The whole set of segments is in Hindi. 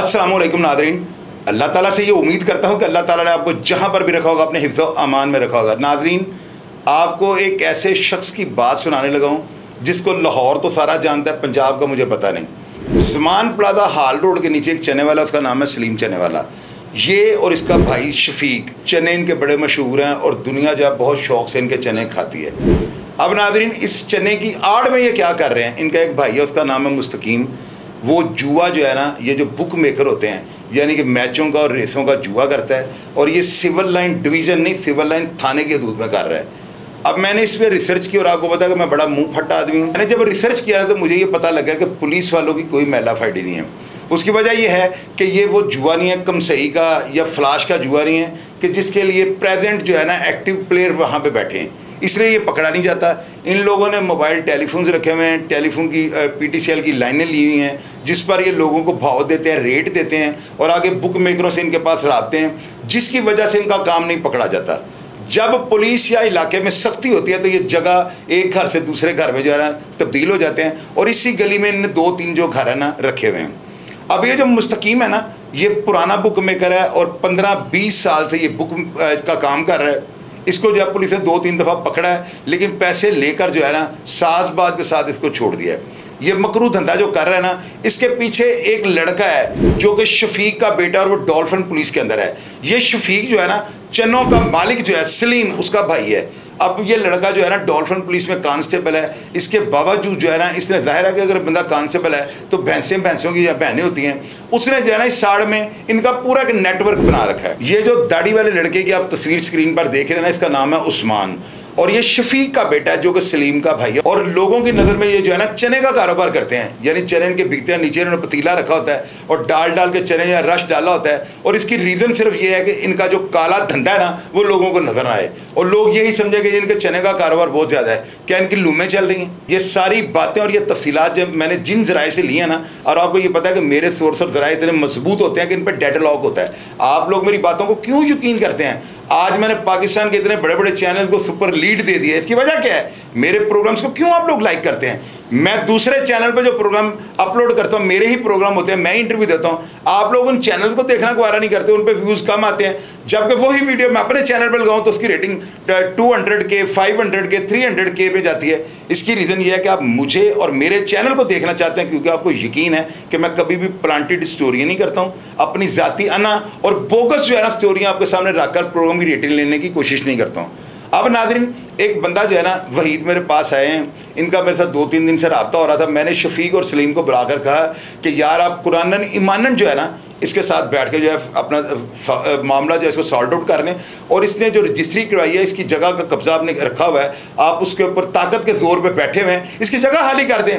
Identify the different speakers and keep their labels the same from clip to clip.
Speaker 1: अस्सलाम वालेकुम नादरीन। अल्लाह ताला से ये उम्मीद करता हूँ कि अल्लाह ताला ने आपको जहाँ पर भी रखा होगा अपने हिफ्ज़ व अमान में रखा होगा। नादरीन, आपको एक ऐसे शख्स की बात सुनाने लगा हूँ जिसको लाहौर तो सारा जानता है, पंजाब का मुझे पता नहीं। समान प्लाजा हाल रोड के नीचे एक चने वाला, उसका नाम है सलीम चने वाला। ये और इसका भाई शफीक चने इनके बड़े मशहूर हैं और दुनिया जो है बहुत शौक़ से इनके चने खाती है। अब नादरीन, इस चने की आड़ में ये क्या कर रहे हैं, इनका एक भाई है, उसका नाम है मुस्तकीम। वो जुआ जो है ना, ये जो बुक मेकर होते हैं, यानी कि मैचों का और रेसों का जुआ करता है, और ये सिविल लाइन डिवीज़न नहीं, सिविल लाइन थाने की हदूद में कर रहा है। अब मैंने इस पर रिसर्च की और आपको पता कि मैं बड़ा मुंह फट्टा आदमी हूँ। मैंने जब रिसर्च किया तो मुझे ये पता लगा कि पुलिस वालों की कोई मैला फाइडी नहीं है। उसकी वजह यह है कि ये वो जुआ नहीं है कमसई का या फ्लाश का जुआ नहीं है कि जिसके लिए प्रेजेंट जो है ना एक्टिव प्लेयर वहाँ पे बैठे हैं, इसलिए ये पकड़ा नहीं जाता। इन लोगों ने मोबाइल टेलीफोन्स रखे हुए हैं, टेलीफोन की PTCL की लाइनें ली हुई हैं जिस पर ये लोगों को भाव देते हैं, रेट देते हैं और आगे बुक मेकरों से इनके पास राब्ते हैं, जिसकी वजह से इनका काम नहीं पकड़ा जाता। जब पुलिस या इलाके में सख्ती होती है तो ये जगह एक घर से दूसरे घर में जो है ना तब्दील हो जाते हैं, और इसी गली में इन 2-3 जो घर है ना रखे हुए हैं। अब ये जो मुस्तकीम है ना, ये पुराना बुक मेकर है और 15-20 साल से ये बुक का काम कर रहा है। इसको जो है पुलिस ने 2-3 दफ़ा पकड़ा है, लेकिन पैसे लेकर जो है ना साजबाज के साथ इसको छोड़ दिया है। ये मकरू धंधा जो कर रहा है ना, इसके पीछे एक लड़का है जो कि शफीक का बेटा, और वो डॉल्फिन पुलिस के अंदर है। ये शफीक जो है ना, चनों का मालिक जो है सलीम, उसका भाई है। अब ये लड़का जो है ना डॉल्फिन पुलिस में कांस्टेबल है। इसके बावजूद जो है ना, इसने जाहिर है कि अगर बंदा कांस्टेबल है तो भैंसों की या बहनें होती हैं, उसने जो है ना इस साड़ में इनका पूरा एक नेटवर्क बना रखा है। ये जो दाढ़ी वाले लड़के की आप तस्वीर स्क्रीन पर देख रहे हैं ना, इसका नाम है उस्मान, और ये शफीक का बेटा है जो कि सलीम का भाई है। और लोगों की नज़र में ये जो है ना चने का कारोबार करते हैं, यानी चने इनके बिकते हैं, नीचे इन्होंने पतीला रखा होता है और डाल के चने या रश डाला होता है। और इसकी रीज़न सिर्फ ये है कि इनका जो काला धंधा है ना वो लोगों को नजर ना आए और लोग यही समझे कि इनके चने का कारोबार बहुत ज़्यादा है, क्या इनकी लूमें चल रही हैं। ये सारी बातें और ये तफसीलात जब मैंने जिन ज़राए से ली है ना, और आपको ये पता है कि मेरे सोर्स और ज़राए इतने मजबूत होते हैं कि इन पर डेडलॉक होता है। आप लोग मेरी बातों को क्यों यकीन करते हैं? आज मैंने पाकिस्तान के इतने बड़े बड़े चैनल को सुपर लीड दे दिया, इसकी वजह क्या है? मेरे प्रोग्राम्स को क्यों आप लोग लाइक करते हैं? मैं दूसरे चैनल पे जो प्रोग्राम अपलोड करता हूँ, मेरे ही प्रोग्राम होते हैं, मैं इंटरव्यू देता हूँ, आप लोग उन चैनल्स को देखना गवारा नहीं करते, उन पे व्यूज़ कम आते हैं। जबकि वही वीडियो मैं अपने चैनल पर लगाऊँ तो उसकी रेटिंग 200K, 500K, 300K पे जाती है। इसकी रीज़न ये है कि आप मुझे और मेरे चैनल को देखना चाहते हैं, क्योंकि आपको यकीन है कि मैं कभी भी प्लांटेड स्टोरी नहीं करता हूँ। अपनी ज़ाती अना और बोगस जो है ना स्टोरियाँ आपके सामने रखकर प्रोग्राम की रेटिंग लेने की कोशिश नहीं करता हूँ। अब नाज़रीन, एक बंदा जो है ना वहीद मेरे पास आए हैं, इनका मेरे साथ 2-3 दिन से रब्ता हो रहा था। मैंने शफीक और सलीम को बुलाकर कहा कि यार आप कुरानन ईमानन जो है ना इसके साथ बैठ के जो है अपना मामला जो है इसको सॉल्ट आउट कर लें, और इसने जो रजिस्ट्री करवाई है, इसकी जगह का कब्जा आपने रखा हुआ है, आप उसके ऊपर ताकत के जोर पर बैठे हुए हैं, इसकी जगह खाली कर दें।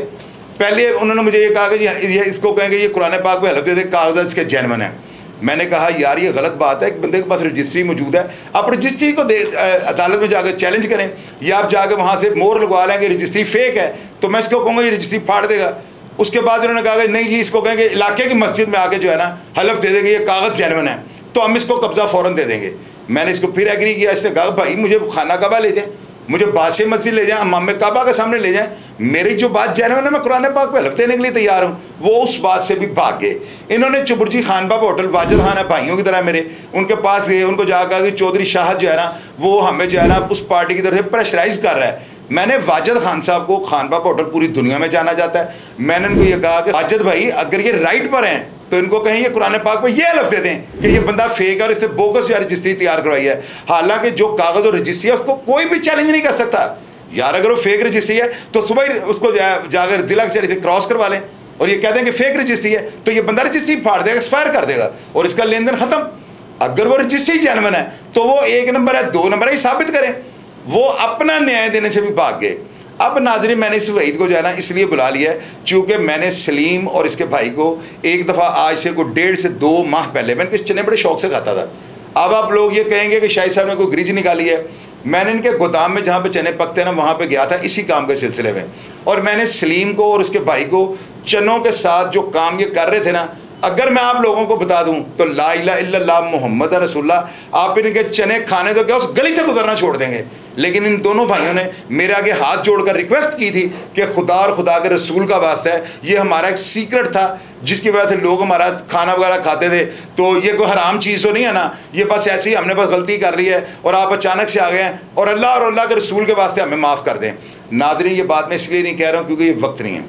Speaker 1: पहले उन्होंने मुझे ये कहा कि ये इसको कहेंगे ये कुरान पाक में हलफ दे दे, कागज़ इसके जेन्युइन है। मैंने कहा यार ये गलत बात है, एक बंदे के पास रजिस्ट्री मौजूद है, आप रजिस्ट्री को अदालत में जाकर चैलेंज करें, या आप जाकर वहाँ से मोहर लगवा लेंगे रजिस्ट्री फेक है, तो मैं इसको कहूँगा ये रजिस्ट्री फाड़ देगा। उसके बाद इन्होंने कहा कि नहीं जी, इसको कहेंगे इलाके की मस्जिद में आके जो है ना हलफ दे देंगे ये कागज़ जेन्युइन है, तो हम इसको कब्जा फ़ौरन दे देंगे। मैंने इसको फिर एग्री किया। इसने कहा भाई मुझे खाना काबा ले जाएँ, मुझे बादशाह मस्जिद ले जाएँ, इमाम काबा के सामने ले जाएँ, मेरी जो बात जेन्युइन है मैं कुरान पाक पे हलफ देने के लिए तैयार हूँ। वो उस बात से भी भाग गए। इन्होंने चुबुर्जी खान बाबा होटल, वाजिद खान है भाइयों की तरह मेरे, उनके पास गए, उनको जाकर कि चौधरी शाह जो है ना वो हमें जो है ना उस पार्टी की तरफ से प्रेशराइज कर रहा है। मैंने वाजिद खान साहब को, खान बाबा होटल पूरी दुनिया में जाना जाता है, मैंने उनको ये कहा कि वाजिद भाई अगर ये राइट पर हैं तो इनको कहें ये कुरान पाक पर ये हलफ दे दें कि ये बंदा फेक है और इससे बोगस जो रजिस्ट्री तैयार करवाई है। हालांकि जो कागज़ और रजिस्ट्री है उसको कोई भी चैलेंज नहीं कर सकता। यार अगर वो फेक रजिस्ट्री है तो सुबह ही उसको जाकर जिला कचहरी से क्रॉस करवा लें, और ये कहते हैं कि फेक रजिस्ट्री है तो ये बंदा रजिस्ट्री फाड़ देगा, एक्सपायर कर देगा और इसका लेन देन ख़त्म। अगर वो रजिस्ट्री जेन्युइन है तो वो 1 नंबर है, 2 नंबर है, साबित करें। वो अपना न्याय देने से भी भाग गए। अब नाज़रीन, मैंने इस वहीद को जो है ना इसलिए बुला लिया है चूँकि मैंने सलीम और इसके भाई को एक दफ़ा आज से कोई 1.5 से 2 माह पहले मैंने कुछ चने बड़े शौक से खाता था। अब आप लोग ये कहेंगे कि शाहिद साहब ने कोई ग्रिज निकाली है। मैंने इनके गोदाम में जहाँ पे चने पकते हैं ना वहाँ पे गया था इसी काम के सिलसिले में, और मैंने सलीम को और उसके भाई को चनों के साथ जो काम ये कर रहे थे ना, अगर मैं आप लोगों को बता दूं तो ला इलाहा इल्लल्लाह मुहम्मद रसूलुल्लाह, आप इनके चने खाने तो क्या उस गली से गुजरना छोड़ देंगे। लेकिन इन दोनों भाइयों ने मेरे आगे हाथ जोड़कर रिक्वेस्ट की थी कि खुदा और खुदा के रसूल का वास्ता है, ये हमारा एक सीक्रेट था जिसकी वजह से लोग हमारा खाना वगैरह खाते थे, तो ये कोई हराम चीज़ तो नहीं है ना, ये बस ऐसे ही हमने बस गलती कर ली है और आप अचानक से आ गए हैं और अल्लाह के रसूल के वास्ते हमें माफ़ कर दें। नाज़रीन, ये बात मैं इसलिए नहीं कह रहा हूँ क्योंकि ये वक्त नहीं है।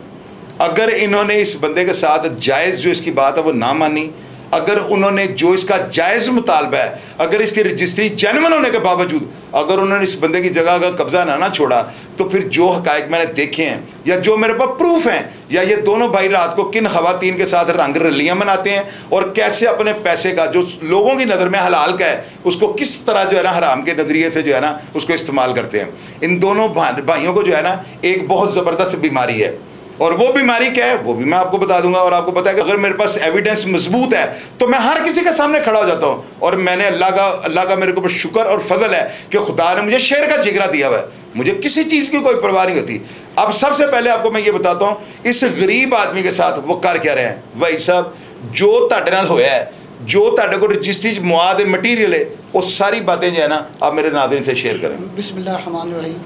Speaker 1: अगर इन्होंने इस बंदे के साथ जायज़ जो इसकी बात है वो ना मानी, अगर उन्होंने जो इसका जायज़ मुतालबा है, अगर इसकी रजिस्ट्री जेन्युइन होने के बावजूद अगर उन्होंने इस बंदे की जगह का कब्जा ना छोड़ा, तो फिर जो हकायक मैंने देखे हैं या जो मेरे पास प्रूफ हैं, या ये दोनों भाई रात को किन खवातीन के साथ रंग रलियाँ मनाते हैं और कैसे अपने पैसे का जो लोगों की नज़र में हलाल का है उसको किस तरह जो है ना हराम के नज़रिए से जो है ना उसको इस्तेमाल करते हैं। इन दोनों भाइयों को जो है ना एक बहुत ज़बरदस्त बीमारी है, और वो बीमारी क्या है वो भी मैं आपको बता दूंगा। और आपको पता है कि अगर मेरे पास एविडेंस मजबूत है तो मैं हर किसी के सामने खड़ा हो जाता हूँ। और मैंने अल्लाह का मेरे को शुक्र और फजल है कि खुदा ने मुझे शेर का जिगरा दिया हुआ है, मुझे किसी चीज़ की कोई परवाह नहीं होती। अब सबसे पहले आपको मैं ये बताता हूँ इस गरीब आदमी के साथ वो कर क्या रहे हैं। भाई साहब, जो तुहाडे नाल होया है, जो तुहाडे को रजिस्ट्री मुआद मटीरियल है, वो सारी बातें जो है ना आप मेरे नाज़रीन से शेयर करें।
Speaker 2: बिस्मिल्लाह रहमान रहीम।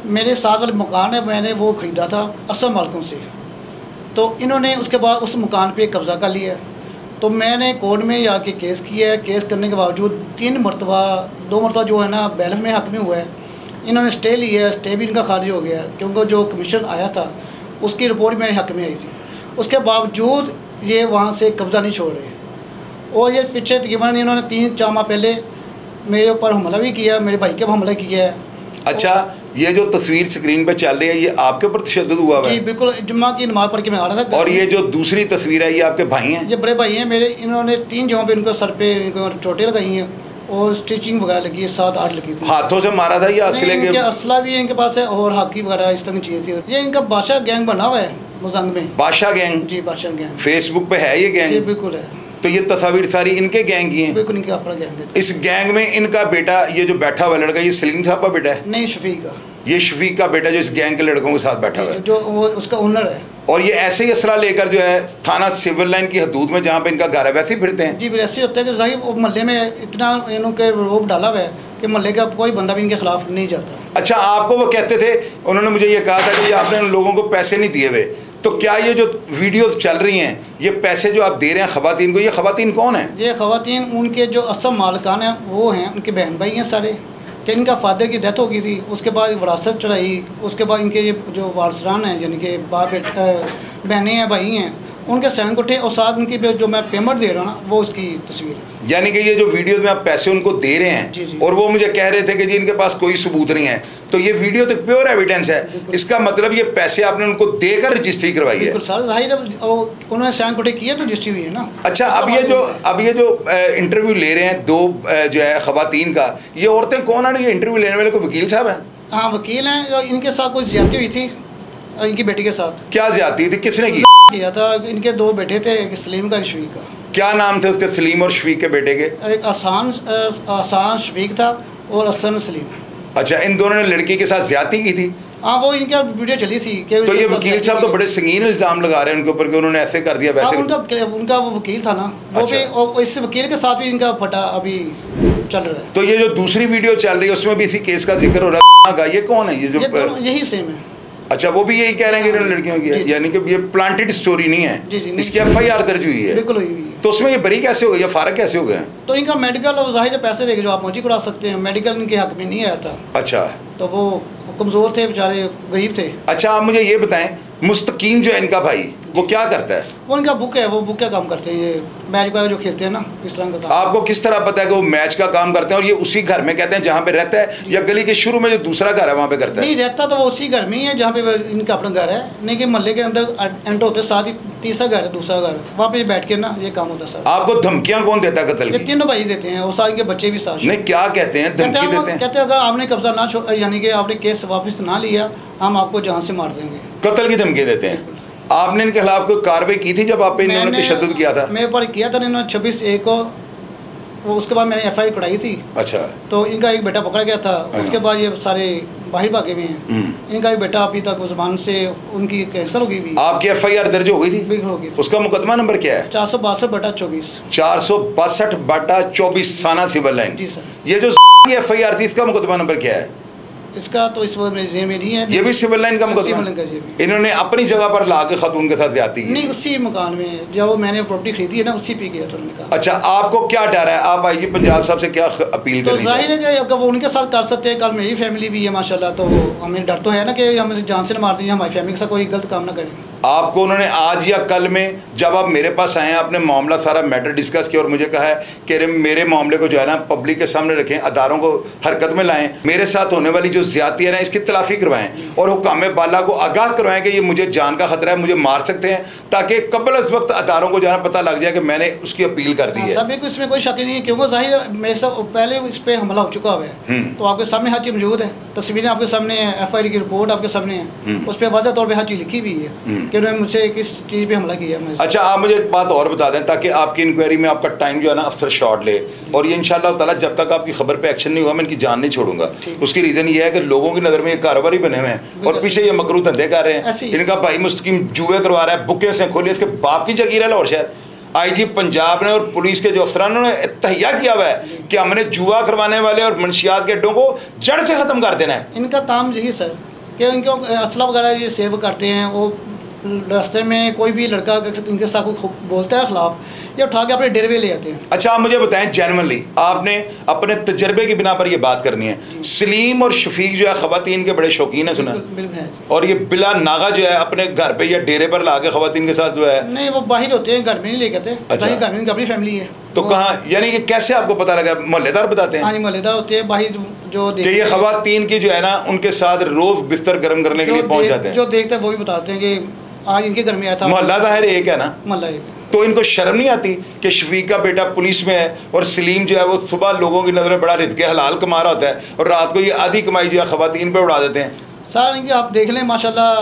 Speaker 2: मेरे साथ वाले मकान है, मैंने वो ख़रीदा था असम मालिकों से, तो इन्होंने उसके बाद उस मकान पे कब्ज़ा कर लिया। तो मैंने कोर्ट में जाके केस किया है। केस करने के बावजूद 2 मरतबा जो है ना बैलेंस में हक में हुआ है। इन्होंने स्टे लिया है, स्टे भी इनका खारिज हो गया क्योंकि जो कमीशन आया था उसकी रिपोर्ट मेरे हक में आई थी। उसके बावजूद ये वहाँ से कब्ज़ा नहीं छोड़ रहे। और ये पीछे तकरीबन इन्होंने 3-4 माह पहले मेरे ऊपर हमला भी किया, मेरे भाई के ऊपर हमला किया है।
Speaker 1: अच्छा, ये जो तस्वीर स्क्रीन पे चल रही है ये आपके ऊपर तशद्दुद हुआ है?
Speaker 2: जी बिल्कुल, जुम्मा की नमाज़ पढ़ के मैं आ रहा था।
Speaker 1: और ये जो दूसरी तस्वीर है ये आपके भाई हैं?
Speaker 2: ये बड़े भाई हैं मेरे। इन्होंने 3 जगहों पे इनको सर पे इनको चोटें लगाई हैं और स्टिचिंग वगैरह लगी है, 7-8 लगी थी।
Speaker 1: हाथों से मारा था या असले के?
Speaker 2: असला भी इनके पास है और हाकी वगैरह इस तरह की चीज़ें थी। ये इनका बादशाह गैंग बना हुआ है मुजंग में।
Speaker 1: बादशाह गैंग?
Speaker 2: जी, बादशाह गैंग
Speaker 1: फेसबुक पे है ये गैंग?
Speaker 2: जी बिल्कुल है।
Speaker 1: तो ये तस्वीर सारी इनके गैंग की हैं?
Speaker 2: बिल्कुल इनका अपना गैंग है।
Speaker 1: इस गैंग में इनका बेटा ये जो बैठा हुआ लड़का, ये सलीम साहब का बेटा है?
Speaker 2: नहीं, शफीक का।
Speaker 1: ये शफीक का बेटा जो इस गैंग के लड़कों के साथ बैठा हुआ है,
Speaker 2: जो वो उसका ओनर है।
Speaker 1: और ये ऐसे ही असला लेकर जो है थाना सिविल लाइन की हदूद में जहाँ पे इनका घर है वैसे ही फिरते हैं?
Speaker 2: जी, ऐसे होता है कि जाहिर मोहल्ले में इतना इन्होंने रोब डाला हुआ है कि मोहल्ले का कोई बंदा भी इनके खिलाफ नहीं जाता।
Speaker 1: अच्छा, आपको वो कहते थे, उन्होंने मुझे ये कहा था कि ये आपने उन लोगों को पैसे नहीं दिए हुए, तो क्या ये जो वीडियोस चल रही हैं ये पैसे जो आप दे रहे हैं खवातीन को, ये खवातीन कौन है?
Speaker 2: ये खवातीन उनके जो असल मालिकान हैं वो हैं, उनके बहन भाई हैं सारे। कि इनका फादर की डेथ हो गई थी, उसके बाद विरासत चढ़ाई, उसके बाद इनके ये जो वारसरान हैं जिनके बाप बहनें हैं भाई हैं उनके सैन कोठे और साथ उनकी जो मैं पेमेंट दे रहा हूँ ना वो उसकी तस्वीर है।
Speaker 1: यानी कि ये जो वीडियोस में आप पैसे उनको दे रहे हैं
Speaker 2: जी, जी।
Speaker 1: और वो मुझे कह रहे थे कि जी इनके पास कोई सबूत नहीं है, तो ये वीडियो तो प्योर एविडेंस है। इसका मतलब ये पैसे आपने उनको देकर रजिस्ट्री करवाई है?
Speaker 2: बिल्कुल सर, जाहिर है उन्होंने सैन कोठे किया तो रजिस्ट्री हुई है ना।
Speaker 1: अच्छा, अब ये जो इंटरव्यू ले रहे हैं दो जो है खवातीन का, ये औरतें कौन है? ये इंटरव्यू लेने वाले कोई वकील साहब हैं?
Speaker 2: हाँ, वकील हैं। इनके साथ कोई ज्यादती हुई थी इनकी बेटी के साथ।
Speaker 1: क्या ज्यादती थी? किसने की?
Speaker 2: किया था। इनके 2 बेटे थे, एक सलीम का, एक शफीक का।
Speaker 1: क्या नाम थे उसके, सलीम और शफीक के बेटे के?
Speaker 2: एक आसान शफीक था और हसन सलीम।
Speaker 1: अच्छा, इन दोनों ने लड़की के साथ ज्यादती की थी?
Speaker 2: हाँ, वो इनका वीडियो चली थी कि
Speaker 1: तो ये वकील साहब तो बड़े संगीन इल्जाम लगा रहे हैं उनके ऊपर कि उन्होंने ऐसे कर दिया वैसे।
Speaker 2: उनका वो वकील था ना वो
Speaker 1: अच्छा।
Speaker 2: भी, और इस वकील के साथ भी इनका फटा अभी चल रहा है।
Speaker 1: तो ये जो दूसरी वीडियो चल रही है उसमें भी इसी केस का जिक्र हो रहा है। ये कौन है? ये जो
Speaker 2: यही सेम है।
Speaker 1: अच्छा, वो भी यही कह रहे हैं कि इन्होंने लड़कियों की, यानी कि ये प्लांटेड स्टोरी नहीं है?
Speaker 2: जी, जी,
Speaker 1: इसकी FIR दर्ज हुई है?
Speaker 2: बिल्कुल हुई है।
Speaker 1: तो उसमें ये बरी कैसे हो गए या फारग कैसे हो गए?
Speaker 2: तो इनका मेडिकल और जाहिर पैसे देके जो आप मौजी करा सकते हैं, मेडिकल इनके हक में नहीं आया था।
Speaker 1: अच्छा,
Speaker 2: तो वो कमज़ोर थे बेचारे, गरीब थे।
Speaker 1: अच्छा, आप मुझे ये बताएं, मुस्तकीम जो है इनका भाई वो क्या करता है?
Speaker 2: वो इनका बुक है, वो बुक का काम करते हैं, ये मैच वगैरह जो खेलते हैं ना इस तरह का काम।
Speaker 1: आपको किस तरह पता है कि वो मैच का काम करते हैं और ये उसी घर में कहते हैं जहाँ पे रहता है, या गली के शुरू में जो दूसरा घर है वहाँ पे करता है?
Speaker 2: नहीं, रहता तो वो उसी घर में ही है जहाँ पे इनका अपना घर है, नहीं कि मोहल्ले के अंदर एंटर होते साथ ही तीसरा घर है, दूसरा घर, वहाँ पे बैठ के ना ये काम होता है सर।
Speaker 1: आपको धमकियाँ कौन देता है कत्ल
Speaker 2: ये
Speaker 1: की?
Speaker 2: 3 भाई देते हैं और साथ के बच्चे भी साथ।
Speaker 1: नहीं, क्या कहते हैं? धमकी देते हैं?
Speaker 2: कहते हैं अगर आपने कब्जा ना यानी कि आपने केस वापस ना लिया हम आपको जान से मार देंगे।
Speaker 1: कत्ल की धमकी देते हैं? आपने इनके खिलाफ कोई कार्रवाई की थी जब आप पे इन्होंने तशद्दुद किया था?
Speaker 2: मेरे पर किया था इन्होंने 26/1 को, वो उसके बाद मैंने FIR कराई थी।
Speaker 1: अच्छा,
Speaker 2: तो इनका एक बेटा पकड़ा गया था, उसके बाद ये सारे बाहर भागे हुए हैं। इनका एक बेटा अभी तक उस ज़बान से उनकी कैंसर हो गई भी।
Speaker 1: आपकी FIR दर्ज हो गई थी?
Speaker 2: बिल्कुल हो गई थी।
Speaker 1: उसका मुकदमा नंबर क्या है?
Speaker 2: 462/24।
Speaker 1: 462/24 थाना सिविल लाइन।
Speaker 2: जी सर।
Speaker 1: ये जो FIR थी इसका मुकदमा नंबर क्या है?
Speaker 2: इसका तो इस वक्त मेरे ज़हन में नहीं है।
Speaker 1: ये भी सिविल लाइन का मुकदमा, इन्होंने अपनी जगह पर ला के खातून के साथ ज्यादती की?
Speaker 2: नहीं, उसी मकान में जब मैंने प्रॉपर्टी खरीदी है ना, उसी पे किया था उन्होंने कहा।
Speaker 1: अच्छा, आपको क्या डर है? आप आईजी पंजाब साहब से क्या अपील
Speaker 2: तो
Speaker 1: करेंगे?
Speaker 2: जाहिर है कि अगर वो उनके साथ कर सकते हैं, कल मेरी फैमिली भी है माशाल्लाह, तो हमें डर तो है ना कि हमें जान से न मार देंगे, हमारी फैमिली के साथ कोई गलत काम ना करें।
Speaker 1: आपको उन्होंने आज या कल में जब आप मेरे पास आए हैं, आपने मामला सारा मैटर डिस्कस किया और मुझे कहा है कि मेरे मामले को जो है ना पब्लिक के सामने रखें, अदारों को हरकत में लाएं, मेरे साथ होने वाली जो ज्यादती है ना इसकी तलाफी करवाएं और हुक्काम बाला को आगाह करवाएं कि ये मुझे जान का खतरा है, मुझे मार सकते हैं, ताकि कबल इस वक्त अदारों को जो है ना पता लग जाए कि मैंने उसकी अपील कर दी है।
Speaker 2: सभी को इसमें कोई शक नहीं है, क्योंकि जाहिर मेरे से पहले इस पर हमला हो चुका हुआ है, तो आपके सामने हर चीज़ मौजूद है, तस्वीरें आपके सामने है, FIR की रिपोर्ट आपके सामने है, उस पर वाज़ह तौर पर हर चीज़ लिखी हुई है कि उन्होंने मुझसे किस चीज़ पे हमला किया है।
Speaker 1: अच्छा, आप मुझे एक बात और बता दें ताकि आपकी इंक्वायरी में आपका टाइम जो है ना अफसर शॉर्ट ले, और ये इंशाल्लाह ताला जब तक आपकी खबर पे एक्शन नहीं हुआ मैं इनकी जान नहीं छोड़ूंगा। उसकी रीज़न ये है कि लोगों की नज़र में ये कारोबारी बने हुए हैं और पीछे ये मकरू धंधे कर रहे हैं। इनका भाई मुस्तकीम जुए करवा रहा है, बुकें से खोली, इसके बाप की जागीर है लाहौर शहर। IG पंजाब ने और पुलिस के जो अफसरान ने तहिया किया हुआ है कि हमने जुआ करवाने वाले और मंशियात के अड्डों को जड़ से ख़त्म कर देना है।
Speaker 2: इनका काम यही सर कि इनको असला वगैरह ये सेव करते हैं, वो रास्ते में कोई भी लड़का इनके साथ कोई बोलता है खिलाफ, या उठा के अपने डेरे ले आते हैं। अच्छा,
Speaker 1: आप मुझे बताएं जेन्युइनली, आपने अपने तजर्बे की बिना पर ये बात करनी है, सलीम और शफीक जो है खवातीन के बड़े शौकीन है सुना, और ये बिला नागा जो है अपने घर पे या डेरे पर ला के खवातीन के साथ जो है,
Speaker 2: नहीं वो बाहर होते हैं, घर में नहीं लेके आते। अच्छा, घर में अपनी फैमिली है।
Speaker 1: तो कहाँ, यानी कि कैसे आपको पता लगा? मोहल्लेदार बताते हैं?
Speaker 2: हाँ जी, मोहल्लेदार होते हैं बाहर जो
Speaker 1: कि ये खवातीन की जो है ना उनके साथ रोज बिस्तर गर्म करने के लिए पहुंच जाते हैं।
Speaker 2: जो देखते हैं वो भी बताते हैं कि आज इनके घर में आया था।
Speaker 1: मोहल्ला जाहिर एक है ना,
Speaker 2: मोहल्ला एक।
Speaker 1: तो इनको शर्म नहीं आती कि शफीक का बेटा पुलिस में है और सलीम जो है वो सुबह लोगों की नज़र में बड़ा रिज़्क़ हलाल कमा रहा होता है और रात को ये आधी कमाई जो है खवातीन पे उड़ा देते हैं?
Speaker 2: सर इनके आप देख लें माशाल्लाह,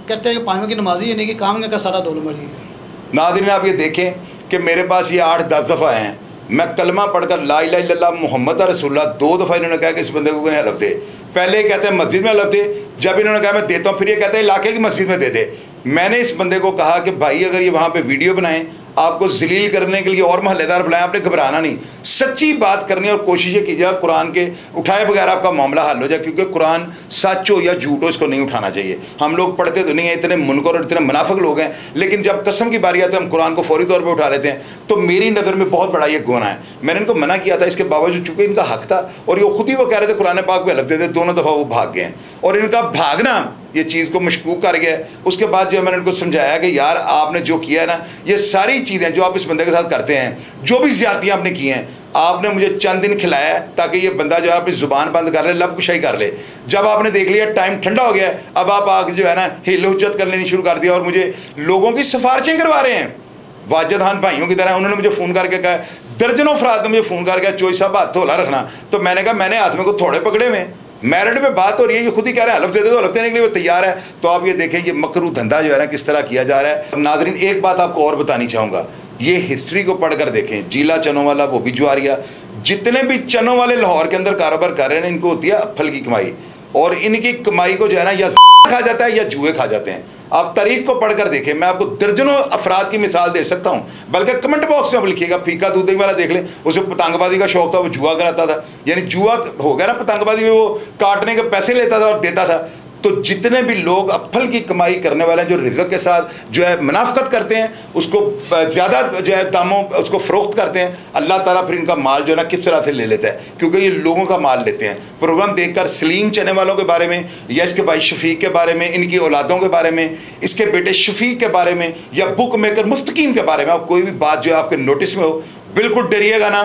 Speaker 2: कहते हैं कि 5 की नमाजी है, कि काम का सारा दौल मरी है।
Speaker 1: नाज़रीन, आप ये देखें कि मेरे पास ये 8-10 दफ़ा आए हैं, मैं कलमा पढ़कर ला इलाहा इल्लल्लाह मुहम्मद रसूलुल्लाह 2 दफ़ा इन्होंने कहा कि इस बंदे को कोई हलफ दे। पहले कहते हैं मस्जिद में हलफ दे, जब इन्होंने कहा मैं देता हूँ, फिर ये कहते हैं इलाके की मस्जिद में दे दे। मैंने इस बंदे को कहा कि भाई अगर ये वहाँ पे वीडियो बनाएं, आपको जलील करने के लिए और महल्लेदार बुलाएं, आपने घबराना नहीं, सच्ची बात करनी और कोशिश कीजिएगा कुरान के उठाए बगैर आपका मामला हल हो जाए, क्योंकि कुरान सच हो या झूठ हो इसको नहीं उठाना चाहिए। हम लोग पढ़ते तो नहीं हैं, इतने मुनकर और इतने मुनाफिक लोग हैं, लेकिन जब कसम की बारी आती है हम कुरान को फौरी तौर पर उठा लेते हैं। तो मेरी नज़र में बहुत बड़ा ये गुनाह है। मैंने इनको मना किया था, इसके बावजूद चूँकि इनका हक था और ये खुद ही वो कह रहे थे कुरान पाक पे हलफ देते, दोनों दफ़ा वो भाग गए हैं और इनका भागना ये चीज़ को मशकूक कर गया। उसके बाद जो है मैंने उनको समझाया कि यार आपने जो किया है ना, ये सारी चीज़ें जो आप इस बंदे के साथ करते हैं, जो भी ज़्यादतियाँ आपने की हैं, आपने मुझे चंद दिन खिलाया ताकि ये बंदा जो है अपनी ज़ुबान बंद कर ले, लब कुशाई कर ले। जब आपने देख लिया टाइम ठंडा हो गया, अब आप आगे जो है ना हिल हुज्जत कर लेनी शुरू कर दिया और मुझे लोगों की सिफारिशें करवा रहे हैं वाजिद खान भाइयों की तरह। उन्होंने मुझे फ़ोन करके कहा, दर्जनों अफराद ने मुझे फ़ोन करके चोई साहब हाथ धोला रखना, तो मैंने कहा मैंने हाथ में को थोड़े पकड़े हुए, मैरिड में बात हो रही है, ये खुद ही कह रहे हैं हलफ दे दे, तो हलफ देने के लिए वो तैयार है। तो आप ये देखें ये मकरू धंधा जो है ना किस तरह किया जा रहा है। नाज़रीन, एक बात आपको और बतानी चाहूँगा, ये हिस्ट्री को पढ़कर देखें, जीला चनों वाला वो भी जुआरिया, जितने भी चनों वाले लाहौर के अंदर कारोबार कर रहे हैं इनको होती है फल की कमाई, और इनकी कमाई को जो है ना या खा जाता है या जुए खा जाते हैं। आप तारीख को पढ़कर देखें, मैं आपको दर्जनों अफराद की मिसाल दे सकता हूँ, बल्कि कमेंट बॉक्स में आप लिखिएगा। फीका दूधी वाला देख लें, उसे पतंगबाजी का शौक था, वो जुआ कराता था, यानी जुआ हो गया ना पतंगबाजी में, वो काटने के पैसे लेता था और देता था। तो जितने भी लोग अफल की कमाई करने वाले हैं, जो रिज़्क़ के साथ जो है मुनाफ़क़त करते हैं, उसको ज़्यादा जो है दामों उसको फ़रोख्त करते हैं, अल्लाह ताला फिर इनका माल जो है ना किस तरह से ले लेता है, क्योंकि ये लोगों का माल लेते हैं। प्रोग्राम देखकर सलीम चने वालों के बारे में या इसके भाई शफीक के बारे में, इनकी औलादों के बारे में, इसके बेटे शफीक के बारे में या बुक मेकर मुस्तकीम के बारे में आप कोई भी बात जो है आपके नोटिस में हो, बिल्कुल डरिएगा ना।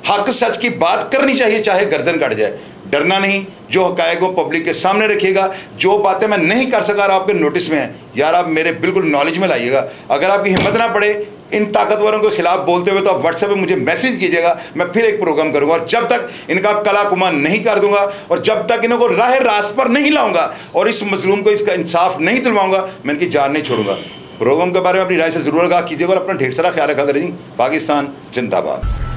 Speaker 1: हक सच की बात करनी चाहिए, चाहे गर्दन कट जाए, डरना नहीं। जो हक़ाइक़ को पब्लिक के सामने रखिएगा। जो बातें मैं नहीं कर सका और आपके नोटिस में है, यार आप मेरे बिल्कुल नॉलेज में लाइएगा। अगर आपकी हिम्मत ना पड़े इन ताकतवरों के खिलाफ बोलते हुए, तो आप व्हाट्सएप पे मुझे मैसेज कीजिएगा, मैं फिर एक प्रोग्राम करूंगा। और जब तक इनका कला कुमा नहीं कर दूंगा और जब तक इनको राह रास्त पर नहीं लाऊंगा और इस मजलूम को इसका इंसाफ नहीं दिलवाऊंगा, मैं इनकी जान नहीं छोड़ूंगा। प्रोग्राम के बारे में अपनी राय से ज़रूर आगाह कीजिएगा और अपना ढेर सारा ख्याल रखा करें। पाकिस्तान जिंदाबाद।